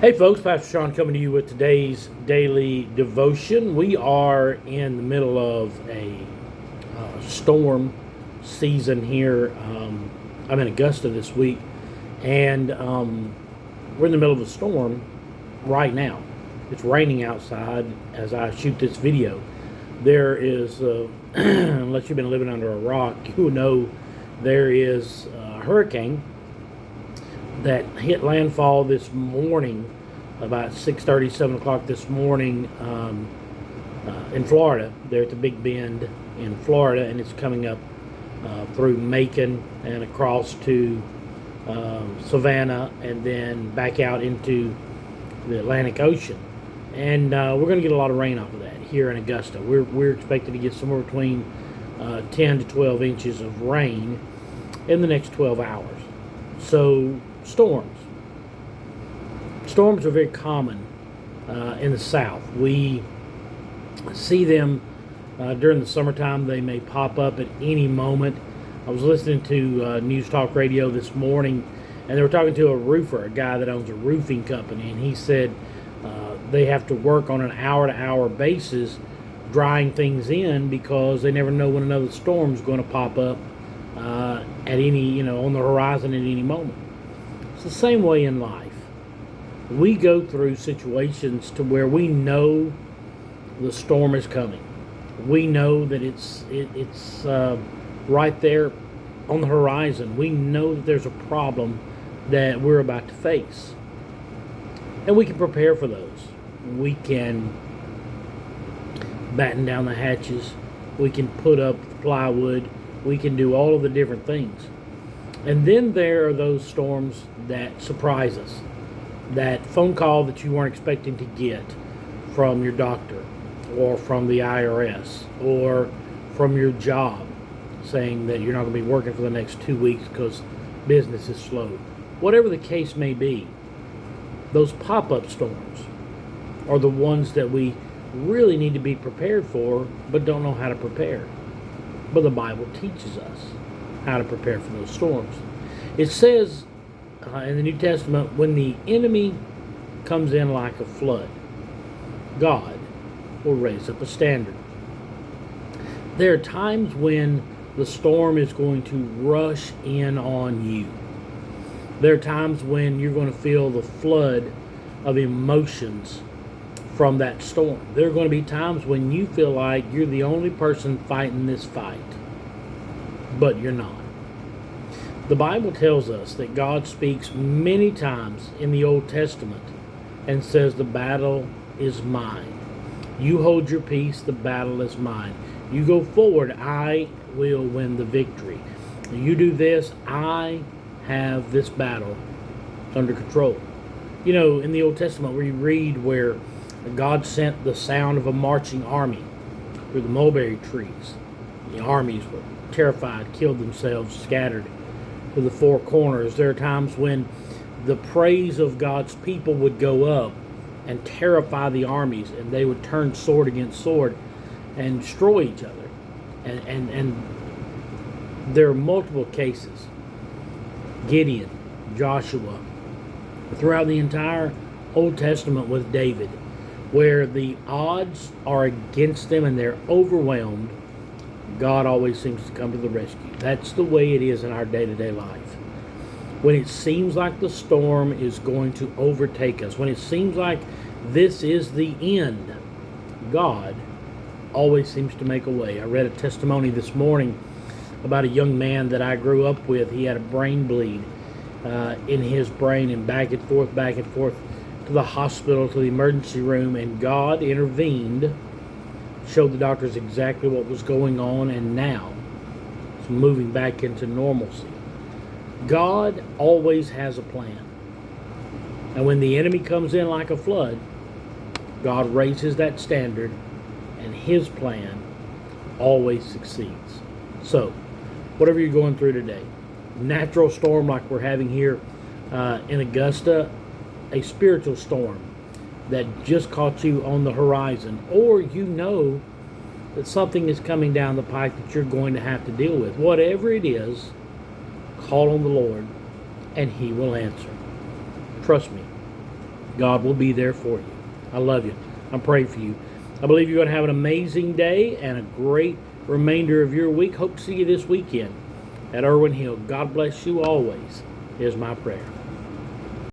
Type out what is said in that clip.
Hey folks, Pastor Sean coming to you with today's daily devotion. We are in the middle of a storm season here. I'm in Augusta this week, and we're in the middle of a storm right now. It's raining outside as I shoot this video. There is, unless you've been living under a rock, you know there is a hurricane that hit landfall this morning about 6:30, 7 o'clock this morning in Florida. They're at the Big Bend in Florida, and it's coming up through Macon and across to Savannah and then back out into the Atlantic Ocean. And we're going to get a lot of rain off of that here in Augusta. We're expected to get somewhere between 10 to 12 inches of rain in the next 12 hours. So storms are very common in the South. We see them during the summertime. They may pop up at any moment. I was listening to News Talk Radio this morning, and they were talking to a roofer, a guy that owns a roofing company, and he said they have to work on an hour-to-hour basis drying things in because they never know when another storm is going to pop up at any, on the horizon at any moment. It's the same way in life. We go through situations to where we know the storm is coming. We know that it's right there on the horizon. We know that there's a problem that we're about to face. And we can prepare for those. We can batten down the hatches. We can put up the plywood. We can do all of the different things. And then there are those storms that surprise us. That phone call that you weren't expecting to get from your doctor or from the IRS or from your job saying that you're not going to be working for the next 2 weeks because business is slow. Whatever the case may be, those pop-up storms are the ones that we really need to be prepared for but don't know how to prepare. But the Bible teaches us how to prepare for those storms. It says in the New Testament, when the enemy comes in like a flood, God will raise up a standard. There are times when the storm is going to rush in on you. There are times when you're going to feel the flood of emotions from that storm. There are going to be times when you feel like you're the only person fighting this fight, but you're not. The Bible tells us that God speaks many times in the Old Testament and says, the battle is mine. You hold your peace, the battle is mine. You go forward, I will win the victory. You do this, I have this battle under control. In the Old Testament we read where God sent the sound of a marching army through the mulberry trees. The armies were terrified, killed themselves, scattered to the four corners. There are times when the praise of God's people would go up and terrify the armies, and they would turn sword against sword and destroy each other. And there are multiple cases. Gideon, Joshua, throughout the entire Old Testament with David, where the odds are against them and they're overwhelmed, God always seems to come to the rescue. That's the way it is in our day-to-day life. When it seems like the storm is going to overtake us, when it seems like this is the end, God always seems to make a way. I read a testimony this morning about a young man that I grew up with. He had a brain bleed in his brain and back and forth to the hospital, to the emergency room, and God intervened, showed the doctors exactly what was going on, and now it's moving back into normalcy. God always has a plan. And when the enemy comes in like a flood, God raises that standard, and his plan always succeeds. So, whatever you're going through today, natural storm like we're having here in Augusta, a spiritual storm that just caught you on the horizon, or that something is coming down the pike that you're going to have to deal with. Whatever it is, call on the Lord and he will answer. Trust me, God will be there for you. I love you. I'm praying for you. I believe you're going to have an amazing day and a great remainder of your week. Hope to see you this weekend at Irwin Hill. God bless you always, is my prayer.